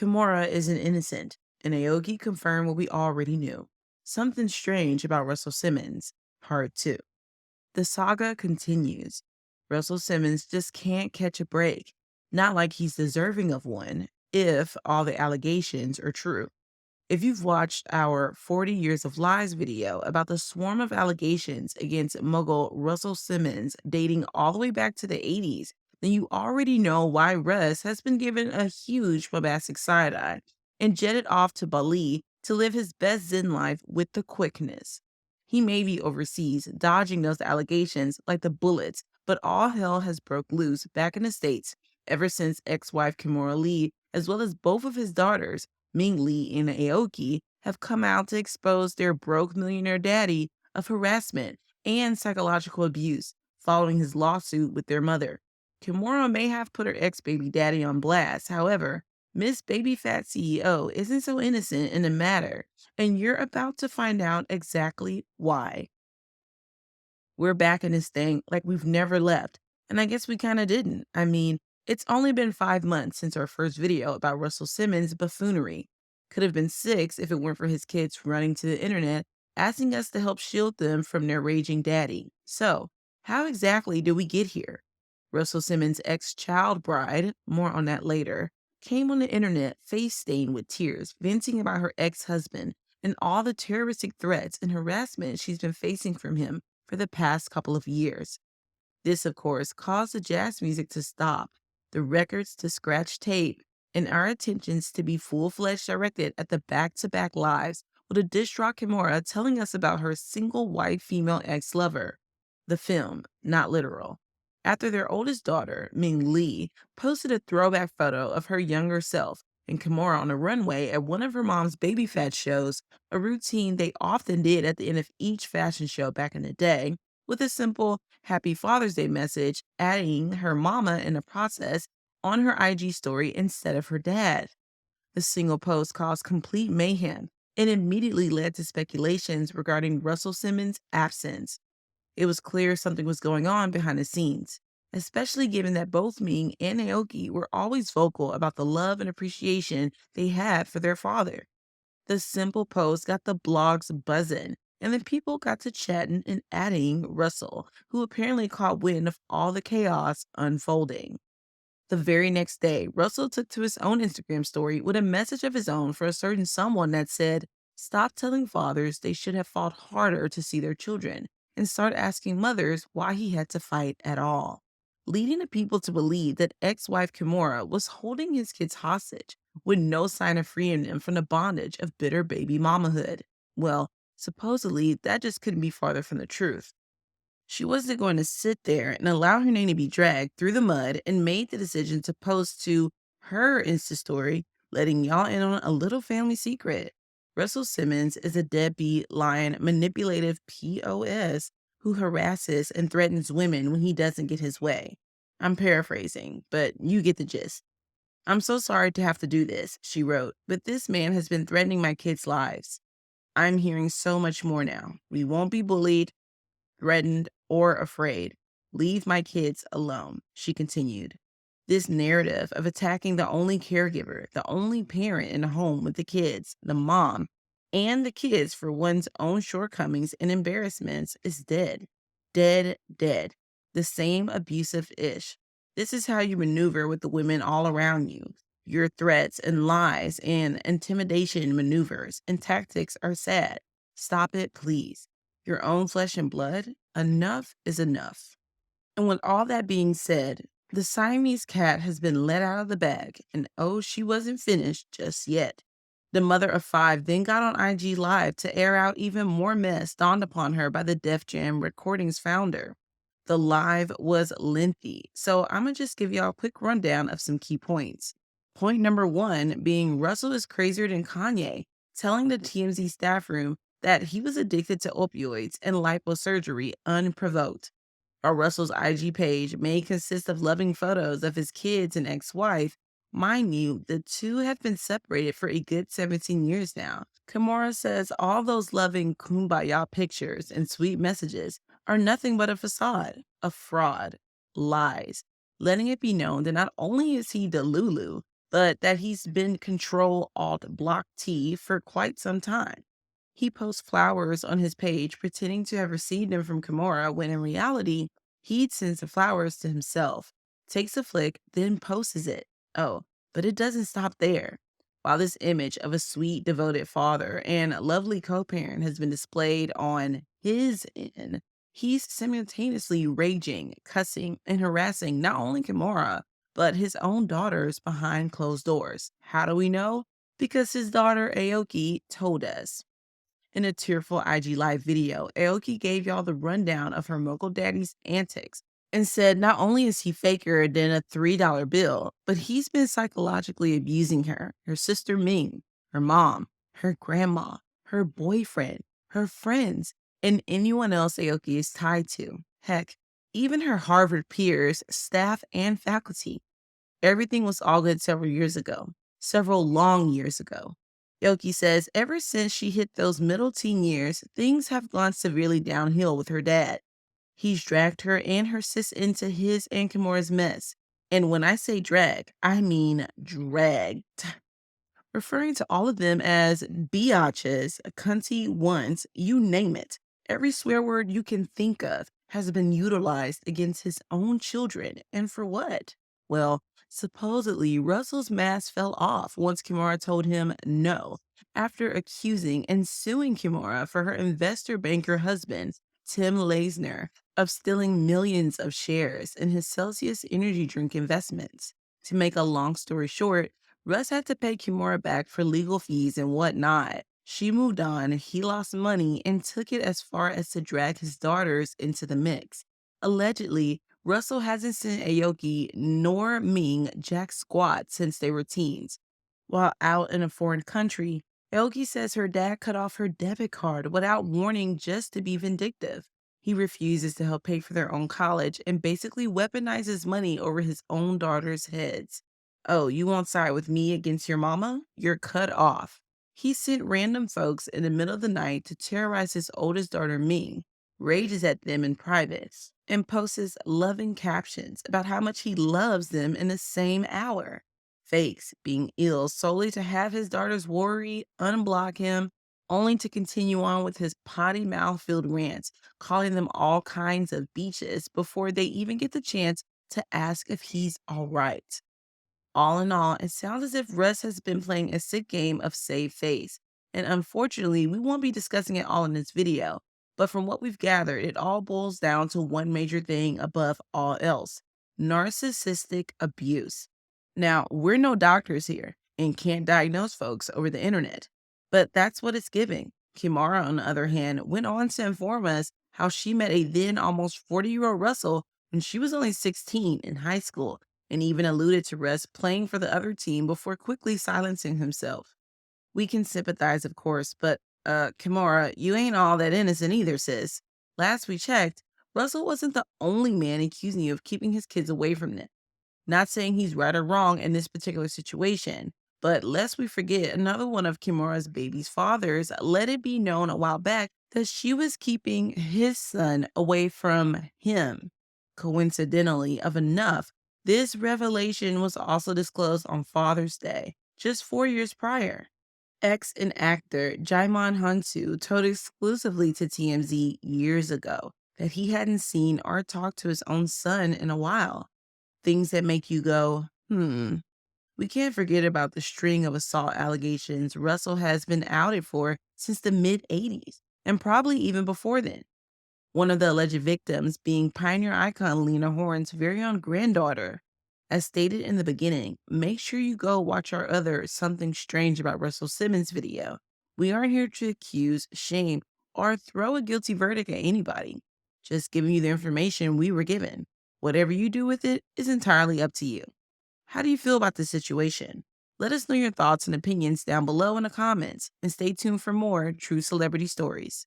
Kimora isn't innocent, and Aoki confirmed what we already knew. Something strange about Russell Simmons, Part 2. The saga continues. Russell Simmons just can't catch a break. Not like he's deserving of one, if all the allegations are true. If you've watched our 40 Years of Lies video about the swarm of allegations against mogul Russell Simmons dating all the way back to the 80s, then you already know why Russ has been given a huge bombastic side eye and jetted off to Bali to live his best Zen life with the quickness. He may be overseas, dodging those allegations like the bullets, but all hell has broke loose back in the States ever since ex-wife Kimora Lee, as well as both of his daughters, Ming Lee and Aoki, have come out to expose their broke millionaire daddy of harassment and psychological abuse following his lawsuit with their mother. Kimura may have put her ex-baby daddy on blast. However, Miss Baby Fat CEO isn't so innocent in the matter, and you're about to find out exactly why. We're back in this thing like we've never left, and I guess we kind of didn't. I mean, it's only been 5 months since our first video about Russell Simmons' buffoonery. Could have been six if it weren't for his kids running to the internet, asking us to help shield them from their raging daddy. So, how exactly did we get here? Russell Simmons' ex-child bride, more on that later, came on the internet face stained with tears, venting about her ex-husband and all the terroristic threats and harassment she's been facing from him for the past couple of years. This, of course, caused the jazz music to stop, the records to scratch tape, and our attentions to be full-fledged directed at the back-to-back lives with a distraught Kimura telling us about her single white female ex-lover. The film, not literal. After their oldest daughter, Ming Lee, posted a throwback photo of her younger self and Kimura on a runway at one of her mom's baby fat shows, a routine they often did at the end of each fashion show back in the day, with a simple Happy Father's Day message, adding her mama in the process on her IG story instead of her dad. The single post caused complete mayhem and immediately led to speculations regarding Russell Simmons' absence. It was clear something was going on behind the scenes, especially given that both Ming and Naoki were always vocal about the love and appreciation they had for their father. The simple post got the blogs buzzing, and then people got to chatting and adding Russell, who apparently caught wind of all the chaos unfolding. The very next day, Russell took to his own Instagram story with a message of his own for a certain someone that said, "Stop telling fathers they should have fought harder to see their children, and start asking mothers why he had to fight at all," leading the people to believe that ex-wife Kimura was holding his kids hostage with no sign of freeing them from the bondage of bitter baby mamahood. Well, supposedly, that just couldn't be farther from the truth. She wasn't going to sit there and allow her name to be dragged through the mud and made the decision to post to her Insta story, letting y'all in on a little family secret. Russell Simmons is a deadbeat, lying, manipulative POS who harasses and threatens women when he doesn't get his way. I'm paraphrasing, but you get the gist. "I'm so sorry to have to do this," she wrote, "but this man has been threatening my kids' lives. I'm hearing so much more now. We won't be bullied, threatened, or afraid. Leave my kids alone," she continued. This narrative of attacking the only caregiver, the only parent in the home with the kids, the mom, and the kids for one's own shortcomings and embarrassments is dead. Dead, dead. The same abusive ish. This is how you maneuver with the women all around you. Your threats and lies and intimidation maneuvers and tactics are sad. Stop it, please. Your own flesh and blood? Enough is enough. And with all that being said, the Siamese cat has been let out of the bag, and oh, she wasn't finished just yet. The mother of five then got on IG Live to air out even more mess dawned upon her by the Def Jam Recordings founder. The live was lengthy, so I'm gonna just give y'all a quick rundown of some key points. Point number one being Russell is crazier than Kanye, telling the TMZ staff room that he was addicted to opioids and liposurgery unprovoked. While Russell's IG page may consist of loving photos of his kids and ex-wife, mind you, the two have been separated for a good 17 years now. Kimura says all those loving kumbaya pictures and sweet messages are nothing but a facade, a fraud, lies, letting it be known that not only is he Delulu, but that he's been Control Alt Block T for quite some time. He posts flowers on his page pretending to have received them from Kimura when in reality, he sends the flowers to himself, takes a flick, then posts it. Oh, but it doesn't stop there. While this image of a sweet, devoted father and lovely co parent has been displayed on his end, he's simultaneously raging, cussing, and harassing not only Kimura, but his own daughters behind closed doors. How do we know? Because his daughter Aoki told us. In a tearful IG Live video, Aoki gave y'all the rundown of her mogul daddy's antics and said not only is he faker than a $3 bill, but he's been psychologically abusing her, her sister Ming, her mom, her grandma, her boyfriend, her friends, and anyone else Aoki is tied to. Heck, even her Harvard peers, staff, and faculty. Everything was all good several years ago, several long years ago. Yoki says ever since she hit those middle teen years, things have gone severely downhill with her dad. He's dragged her and her sis into his and Kimura's mess. And when I say drag, I mean dragged. Referring to all of them as biatches, cunty ones, you name it. Every swear word you can think of has been utilized against his own children. And for what? Well, supposedly Russell's mask fell off once Kimura told him no, after accusing and suing Kimura for her investor banker husband, Tim Leisner, of stealing millions of shares in his Celsius energy drink investments. To make a long story short, Russ had to pay Kimura back for legal fees and whatnot. She moved on, he lost money, and took it as far as to drag his daughters into the mix. Allegedly, Russell hasn't sent Aoki nor Ming jack squat since they were teens. While out in a foreign country, Aoki says her dad cut off her debit card without warning just to be vindictive. He refuses to help pay for their own college and basically weaponizes money over his own daughters' heads. Oh, you won't side with me against your mama? You're cut off. He sent random folks in the middle of the night to terrorize his oldest daughter, Ming, rages at them in private, and posts loving captions about how much he loves them in the same hour. Fakes being ill solely to have his daughters worry, unblock him, only to continue on with his potty mouth filled rants, calling them all kinds of beaches before they even get the chance to ask if he's all right. All in all, it sounds as if Russ has been playing a sick game of save face. And unfortunately, we won't be discussing it all in this video. But from what we've gathered, it all boils down to one major thing above all else: narcissistic abuse. Now, we're no doctors here and can't diagnose folks over the internet, but that's what it's giving. Kimara, on the other hand, went on to inform us how she met a then almost 40-year-old Russell when she was only 16 in high school, and even alluded to Russ playing for the other team before quickly silencing himself. We can sympathize, of course, but, Kimura, you ain't all that innocent either, sis. Last we checked, Russell wasn't the only man accusing you of keeping his kids away from them. Not saying he's right or wrong in this particular situation, but lest we forget, another one of Kimura's baby's fathers let it be known a while back that she was keeping his son away from him. Coincidentally, of enough, this revelation was also disclosed on Father's Day, just 4 years prior. Ex and actor Jaimon Hansu told exclusively to TMZ years ago that he hadn't seen or talked to his own son in a while. Things that make you go, hmm. We can't forget about the string of assault allegations Russell has been outed for since the mid 80s, and probably even before then. One of the alleged victims being pioneer icon Lena Horne's very own granddaughter. As stated in the beginning, make sure you go watch our other Something Strange About Russell Simmons video. We aren't here to accuse, shame, or throw a guilty verdict at anybody. Just giving you the information we were given. Whatever you do with it is entirely up to you. How do you feel about this situation? Let us know your thoughts and opinions down below in the comments, and stay tuned for more true celebrity stories.